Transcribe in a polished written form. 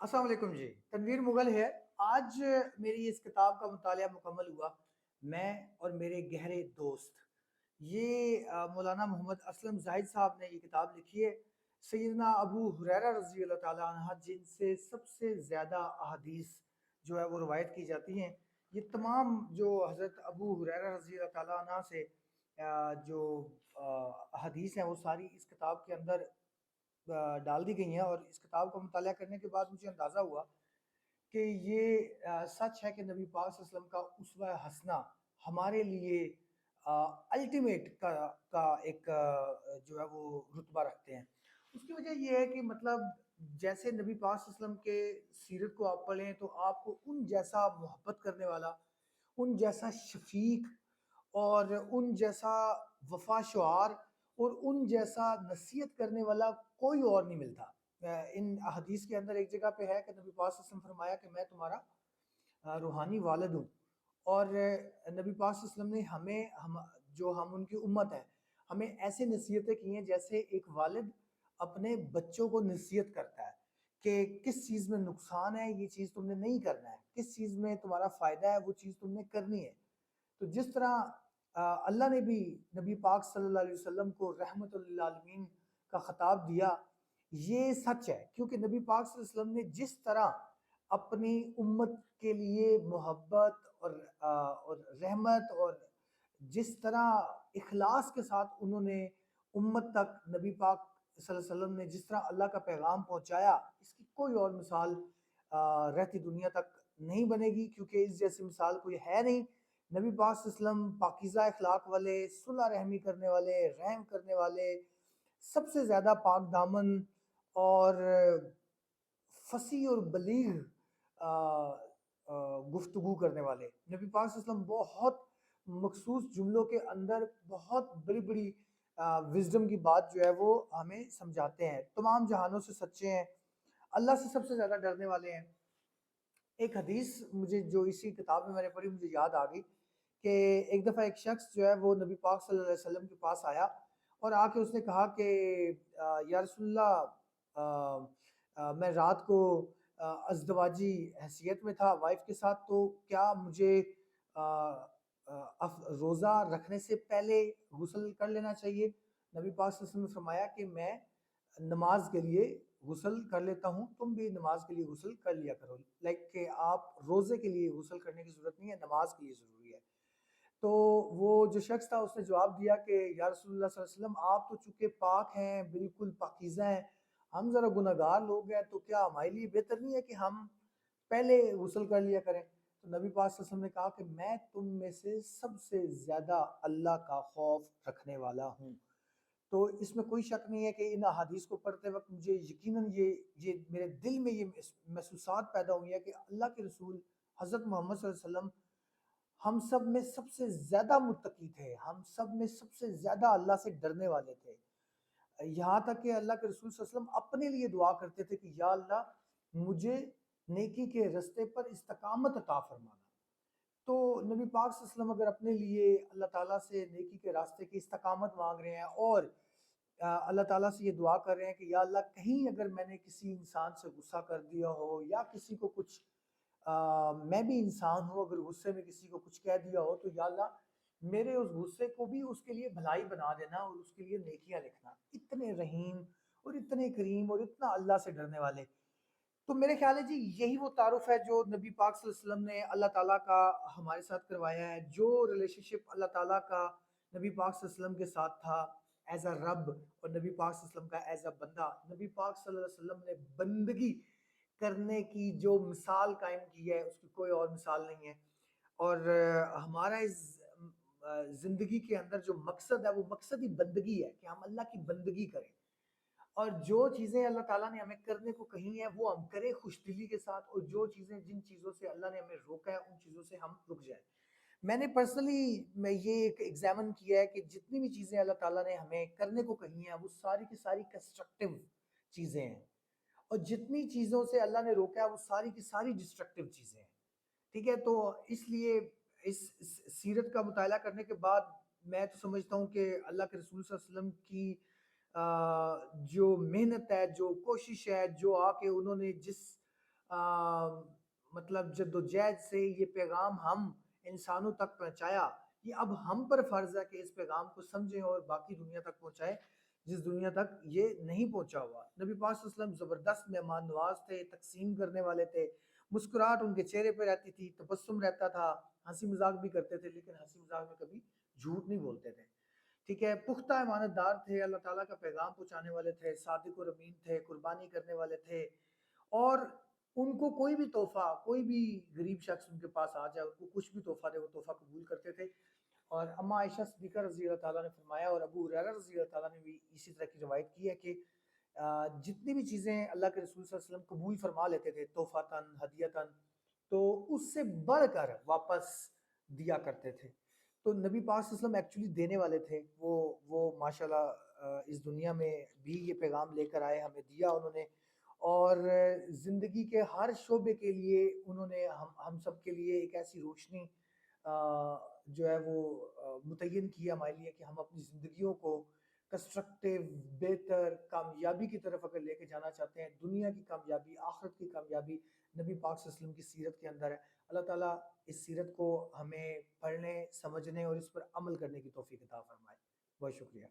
السلام علیکم جی، تنویر مغل ہے۔ آج میری اس کتاب کا مطالعہ مکمل ہوا۔ میں اور میرے گہرے دوست، یہ مولانا محمد اسلم زاہد صاحب نے یہ کتاب لکھی ہے۔ سیدنا ابو ہریرہ رضی اللہ تعالیٰ عنہ جن سے سب سے زیادہ احادیث جو ہے وہ روایت کی جاتی ہیں، یہ تمام جو حضرت ابو ہریرہ رضی اللہ تعالیٰ عنہ سے جو احادیث ہیں وہ ساری اس کتاب کے اندر ڈال دی گئی ہیں۔ اور اس کتاب کا مطالعہ کرنے کے بعد مجھے اندازہ ہوا کہ یہ سچ ہے کہ نبی پاک صلی اللہ علیہ وسلم کا اسوہ حسنہ ہمارے لیے الٹیمیٹ کا ایک جو ہے وہ رتبہ رکھتے ہیں۔ اس کی وجہ یہ ہے کہ مطلب جیسے نبی پاک صلی اللہ علیہ وسلم کے سیرت کو آپ پڑھیں تو آپ کو ان جیسا محبت کرنے والا، ان جیسا شفیق اور ان جیسا وفا شعار اور ان جیسا نصیحت کرنے والا کوئی اور نہیں ملتا۔ ان احادیث کے اندر ایک جگہ پہ ہے کہ نبی پاک صلی اللہ علیہ وسلم فرمایا کہ میں تمہارا روحانی والد ہوں، اور نبی پاک صلی اللہ علیہ وسلم نے ہم ان کی امت ہے، ہمیں ایسے نصیحتیں کی ہیں جیسے ایک والد اپنے بچوں کو نصیحت کرتا ہے کہ کس چیز میں نقصان ہے یہ چیز تم نے نہیں کرنا ہے، کس چیز میں تمہارا فائدہ ہے وہ چیز تم نے کرنی ہے۔ تو جس طرح اللہ نے بھی نبی پاک صلی اللہ علیہ وسلم کو رحمت للعالمین کا خطاب دیا، یہ سچ ہے کیونکہ نبی پاک صلی اللہ علیہ وسلم نے جس طرح اپنی امت کے لیے محبت اور رحمت اور جس طرح اخلاص کے ساتھ انہوں نے امت تک نبی پاک صلی اللہ علیہ وسلم نے جس طرح اللہ کا پیغام پہنچایا، اس کی کوئی اور مثال رہتی دنیا تک نہیں بنے گی، کیونکہ اس جیسی مثال کوئی ہے نہیں۔ نبی پاک صلی اللہ علیہ وسلم پاکیزہ اخلاق والے، صلح رحمی کرنے والے، رحم کرنے والے، سب سے زیادہ پاک دامن اور فصیح اور بلیغ گفتگو کرنے والے نبی پاک صلی اللہ علیہ وسلم بہت مخصوص جملوں کے اندر بہت بڑی بڑی وزڈم کی بات جو ہے وہ ہمیں سمجھاتے ہیں، تمام جہانوں سے سچے ہیں، اللہ سے سب سے زیادہ ڈرنے والے ہیں۔ ایک حدیث مجھے جو اسی کتاب میں میں نے پڑھی مجھے یاد آ گئی کہ ایک دفعہ ایک شخص جو ہے وہ نبی پاک صلی اللہ علیہ وسلم کے پاس آیا اور آ کے اس نے کہا کہ یا رسول اللہ، میں رات کو ازدواجی حیثیت میں تھا وائف کے ساتھ، تو کیا مجھے روزہ رکھنے سے پہلے غسل کر لینا چاہیے؟ نبی پاک صلی اللہ علیہ وسلم نے فرمایا کہ میں نماز کے لیے غسل کر لیتا ہوں، تم بھی نماز کے لیے غسل کر لیا کرو، لائک کہ آپ روزے کے لیے غسل کرنے کی ضرورت نہیں ہے، نماز کے لیے ضروری ہے۔ تو وہ جو شخص تھا اس نے جواب دیا کہ یا رسول اللہ صلی اللہ علیہ وسلم، آپ تو چونکہ پاک ہیں، بالکل پاکیزہ ہیں، ہم ذرا گناہگار لوگ ہیں، تو کیا ہمارے لیے بہتر نہیں ہے کہ ہم پہلے غسل کر لیا کریں؟ تو نبی پاک صلی اللہ علیہ وسلم نے کہا کہ میں تم میں سے سب سے زیادہ اللہ کا خوف رکھنے والا ہوں۔ تو اس میں کوئی شک نہیں ہے کہ ان احادیث کو پڑھتے وقت مجھے یقیناً یہ میرے دل میں یہ محسوسات پیدا ہوئی ہے کہ اللہ کے رسول حضرت محمد صلی اللہ علیہ وسلم ہم سب میں سب سے زیادہ متقی تھے، ہم سب میں سب سے زیادہ اللہ سے ڈرنے والے تھے، یہاں تک کہ اللہ کے رسول صلی اللہ علیہ وسلم اپنے لیے دعا کرتے تھے کہ یا اللہ مجھے نیکی کے رستے پر استقامت عطا فرمانا۔ تو نبی پاک صلی اللہ علیہ وسلم اگر اپنے لیے اللہ تعالیٰ سے نیکی کے راستے کی استقامت مانگ رہے ہیں اور اللہ تعالیٰ سے یہ دعا کر رہے ہیں کہ یا اللہ کہیں اگر میں نے کسی انسان سے غصہ کر دیا ہو یا کسی کو کچھ میں بھی انسان ہوں، اگر غصے میں کسی کو کچھ کہہ دیا ہو تو یا اللہ میرے اس غصے کو بھی اس کے لیے بھلائی بنا دینا اور اس کے لیے نیکیاں لکھنا۔ اتنے رحیم اور اتنے کریم اور اتنا اللہ سے ڈرنے والے۔ تو میرے خیال ہے جی یہی وہ تعارف ہے جو نبی پاک صلی اللہ علیہ وسلم نے اللہ تعالیٰ کا ہمارے ساتھ کروایا ہے، جو ریلیشن شپ اللہ تعالیٰ کا نبی پاک صلی اللہ علیہ وسلم کے ساتھ تھا ایز اے رب، اور نبی پاک صلی اللہ علیہ وسلم کا ایز اے بندہ۔ نبی پاک صلی اللہ علیہ وسلم نے بندگی کرنے کی جو مثال قائم کی ہے اس کی کوئی اور مثال نہیں ہے، اور ہمارا اس زندگی کے اندر جو مقصد ہے وہ مقصد ہی بندگی ہے کہ ہم اللہ کی بندگی کریں، اور جو چیزیں اللہ تعالیٰ نے ہمیں کرنے کو کہی ہیں وہ ہم کریں خوش دلی کے ساتھ، اور جو چیزیں جن چیزوں سے اللہ نے ہمیں روکا ہے ان چیزوں سے ہم رک جائیں۔ میں نے پرسنلی میں یہ ایک ایگزامن کیا ہے کہ جتنی بھی چیزیں اللہ تعالیٰ نے ہمیں کرنے کو کہی ہیں وہ ساری کی ساری کنسٹرکٹیو چیزیں ہیں، اور جتنی چیزوں سے اللہ نے روکا ہے وہ ساری کی ساری ڈسٹرکٹیو چیزیں ہیں، ٹھیک ہے؟ تو اس لیے اس سیرت کا مطالعہ کرنے کے بعد میں تو سمجھتا ہوں کہ اللہ کے رسول صلی اللہ علیہ وسلم کی جو محنت ہے، جو کوشش ہے، جو آ کے انہوں نے جس مطلب جدوجہد سے یہ پیغام ہم انسانوں تک پہنچایا، یہ اب ہم پر فرض ہے کہ اس پیغام کو سمجھیں اور باقی دنیا تک پہنچائیں جس دنیا تک یہ نہیں پہنچا ہوا۔ نبی پاک صلی اللہ علیہ وسلم زبردست مہمان نواز تھے، تقسیم کرنے والے تھے، مسکراہٹ ان کے چہرے پہ رہتی تھی، تبسم رہتا تھا، ہنسی مذاق بھی کرتے تھے، لیکن ہنسی مذاق میں کبھی جھوٹ نہیں بولتے تھے، ٹھیک ہے، پختہ امانت دار تھے، اللہ تعالیٰ کا پیغام پہنچانے والے تھے، صادق و امین تھے، قربانی کرنے والے تھے، اور ان کو کوئی بھی تحفہ، کوئی بھی غریب شخص ان کے پاس آ جائے، ان کو کچھ بھی تحفہ دے وہ تحفہ قبول کرتے تھے۔ اور اما عائشہ صدیقہ رضی اللہ تعالیٰ نے فرمایا، اور ابو ہریرہ رضی اللہ تعالیٰ نے بھی اسی طرح کی روایت کی ہے کہ جتنی بھی چیزیں اللہ کے رسول صلی اللہ علیہ وسلم قبول فرما لیتے تھے تحفتاً ہدیتاً، تو اس سے بڑھ کر واپس دیا کرتے تھے۔ تو نبی پاک صلی اللہ علیہ وسلم ایکچولی دینے والے تھے، وہ ماشاءاللہ اس دنیا میں بھی یہ پیغام لے کر آئے، ہمیں دیا انہوں نے، اور زندگی کے ہر شعبے کے لیے انہوں نے ہم سب کے لیے ایک ایسی روشنی جو ہے وہ متعین کیا ہمارے لیے کہ ہم اپنی زندگیوں کو کنسٹرکٹیو، بہتر کامیابی کی طرف اگر لے کے جانا چاہتے ہیں، دنیا کی کامیابی، آخرت کی کامیابی نبی پاک صلی اللہ علیہ وسلم کی سیرت کے اندر ہے۔ اللہ تعالیٰ اس سیرت کو ہمیں پڑھنے، سمجھنے اور اس پر عمل کرنے کی توفیق عطا فرمائے۔ بہت شکریہ۔